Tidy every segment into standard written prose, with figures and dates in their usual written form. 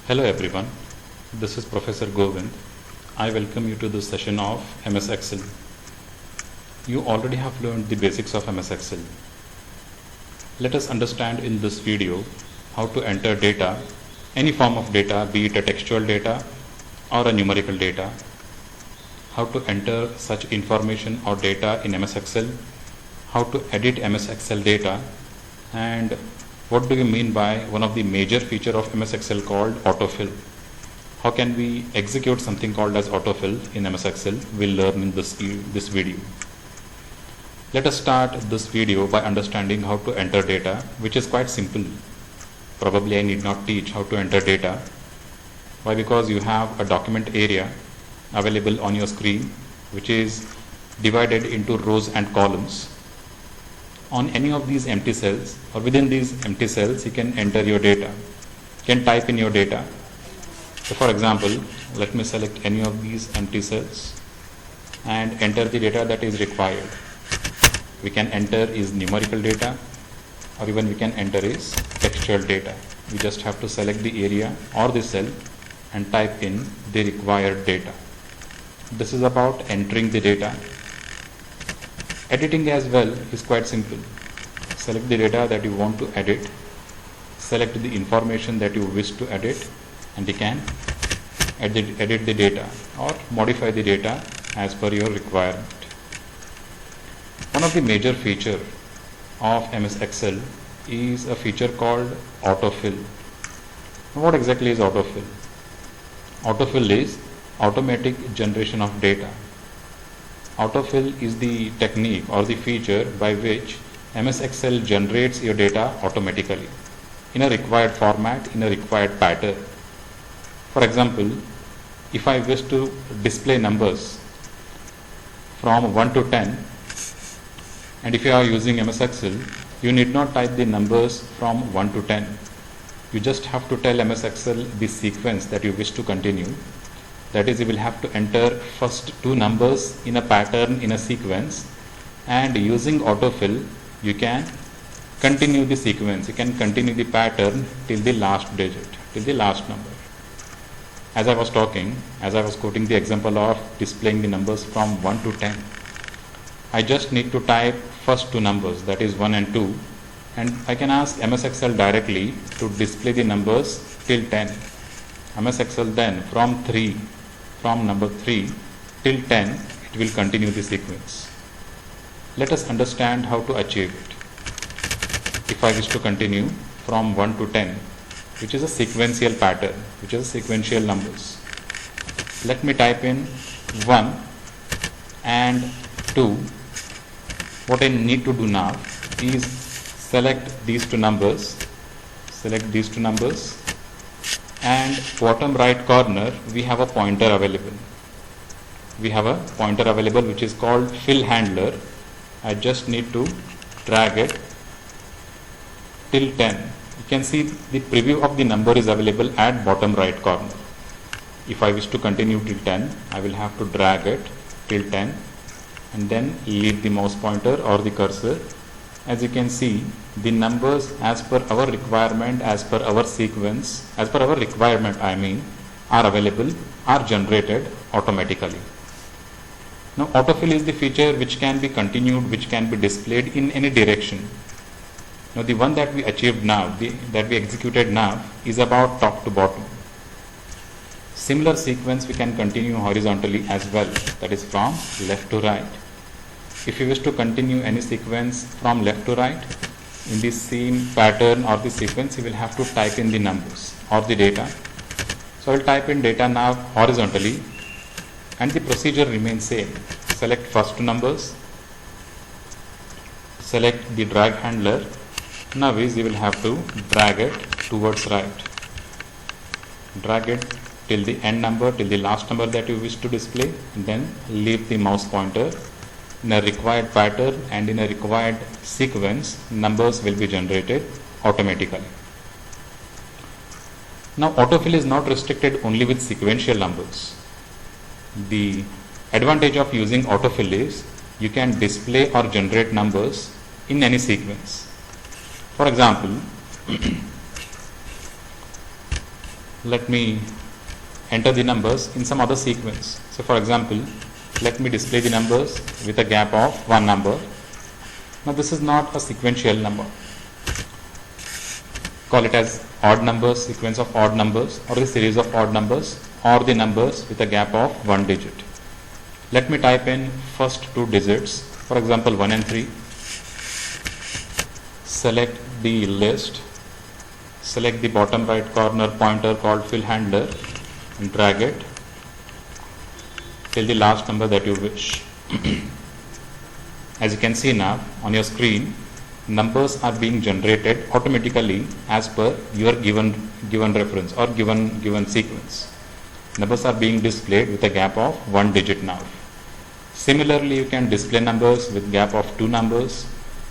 Hello everyone, this is Professor Govind. I welcome you to this session of MS Excel. You already have learned the basics of MS Excel. Let us understand in this video how to enter data, any form of data, be it a textual data or a numerical data, how to enter such information or data in MS Excel, how to edit MS Excel data, and what do you mean by one of the major feature of MS Excel called autofill? How can we execute something called as autofill in MS Excel? We'll learn in this video. Let us start this video by understanding how to enter data, which is quite simple. Probably I need not teach how to enter data. Why? Because you have a document area available on your screen, which is divided into rows and columns. On any of these empty cells or within these empty cells, you can enter your data. You can type in your data. So for example, let me select any of these empty cells and enter the data that is required. We can enter is numerical data, or even we can enter is textual data. We just have to select the area or the cell and type in the required data. This is about entering the data. Editing as well is quite simple. Select the data that you want to edit, select the information that you wish to edit, and you can edit the data or modify the data as per your requirement. One of the major features of MS Excel is a feature called autofill. What exactly is autofill? Autofill is automatic generation of data. Autofill is the technique or the feature by which MS Excel generates your data automatically in a required format, in a required pattern. For example, if I wish to display numbers from 1 to 10, and if you are using MS Excel, you need not type the numbers from 1 to 10. You just have to tell MS Excel the sequence that you wish to continue. That is, you will have to enter first two numbers in a pattern, in a sequence, and using autofill, you can continue the sequence. You can continue the pattern till the last digit, till the last number. As I was talking, as I was quoting the example of displaying the numbers from 1 to 10, I just need to type first two numbers, that is 1 and 2, and I can ask MS Excel directly to display the numbers till 10. MS Excel then from number 3 till 10, it will continue the sequence. Let us understand how to achieve it. If I wish to continue from 1 to 10, which is a sequential pattern, which is sequential numbers, let me type in 1 and 2. What I need to do now is select these two numbers, and bottom right corner we have a pointer available. Which is called fill handler. I just need to drag it till 10. You can see the preview of the number is available at bottom right corner. If I wish to continue till 10, I will have to drag it till 10 and then leave the mouse pointer or the cursor. As you can see, the numbers as per our requirement, as per our sequence, as per our requirement are available, are generated automatically. Now autofill is the feature which can be continued, which can be displayed in any direction. Now the one that we achieved now, that we executed now, is about top to bottom. Similar sequence we can continue horizontally as well, that is from left to right. If you wish to continue any sequence from left to right in the same pattern or the sequence, you will have to type in the numbers or the data. So I will type in data now horizontally, and the procedure remains same. Select first two numbers, select the drag handler. Now you will have to drag it towards right. Drag it till the end number, till the last number that you wish to display, and then leave the mouse pointer. In a required pattern and in a required sequence, numbers will be generated automatically. Now autofill is not restricted only with sequential numbers. The advantage of using autofill is you can display or generate numbers in any sequence. For example, let me enter the numbers in some other sequence. So for example, let me display the numbers with a gap of one number. Now this is not a sequential number. Call it as odd numbers, sequence of odd numbers, or the series of odd numbers, or the numbers with a gap of one digit. Let me type in first two digits, for example 1 and 3. Select the list, select the bottom right corner pointer called fill handler and drag it till the last number that you wish. As you can see now on your screen, numbers are being generated automatically as per your given reference or given sequence. Numbers are being displayed with a gap of one digit now. Similarly, you can display numbers with gap of two numbers.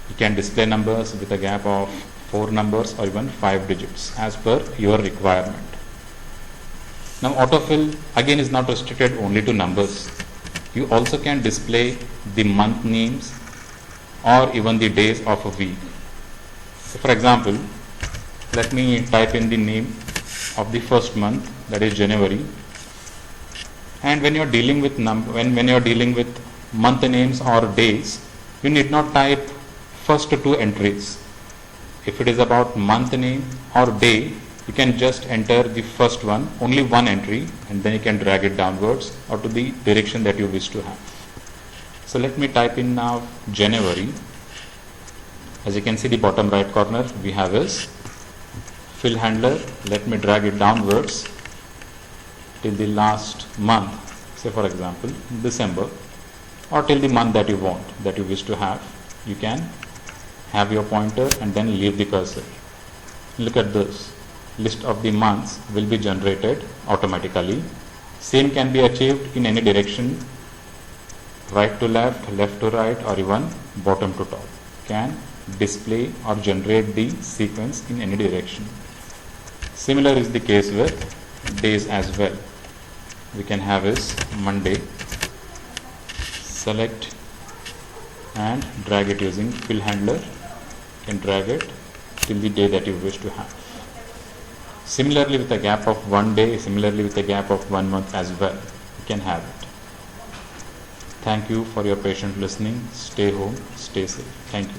You can display numbers with a gap of four numbers or even 5 digits as per your requirement. Now autofill again is not restricted only to numbers. You also can display the month names or even the days of a week. So for example, let me type in the name of the first month, that is January. And when you are dealing with when you are dealing with month names or days, you need not type first two entries. If it is about month name or day, you can just enter the first one, only one entry, and then you can drag it downwards or to the direction that you wish to have. So let me type in now January. As you can see, the bottom right corner we have is fill handler. Let me drag it downwards till the last month, say for example December, or till the month that you want, that you wish to have. You can have your pointer and then leave the cursor. Look at this. List of the months will be generated automatically. Same can be achieved in any direction, right to left, left to right, or even bottom to top. Can display or generate the sequence in any direction. Similar is the case with days as well. We can have is Monday. Select and drag it using fill handler. You can drag it till the day that you wish to have. Similarly with a gap of one day, similarly with a gap of 1 month as well, you can have it. Thank you for your patient listening. Stay home, stay safe. Thank you.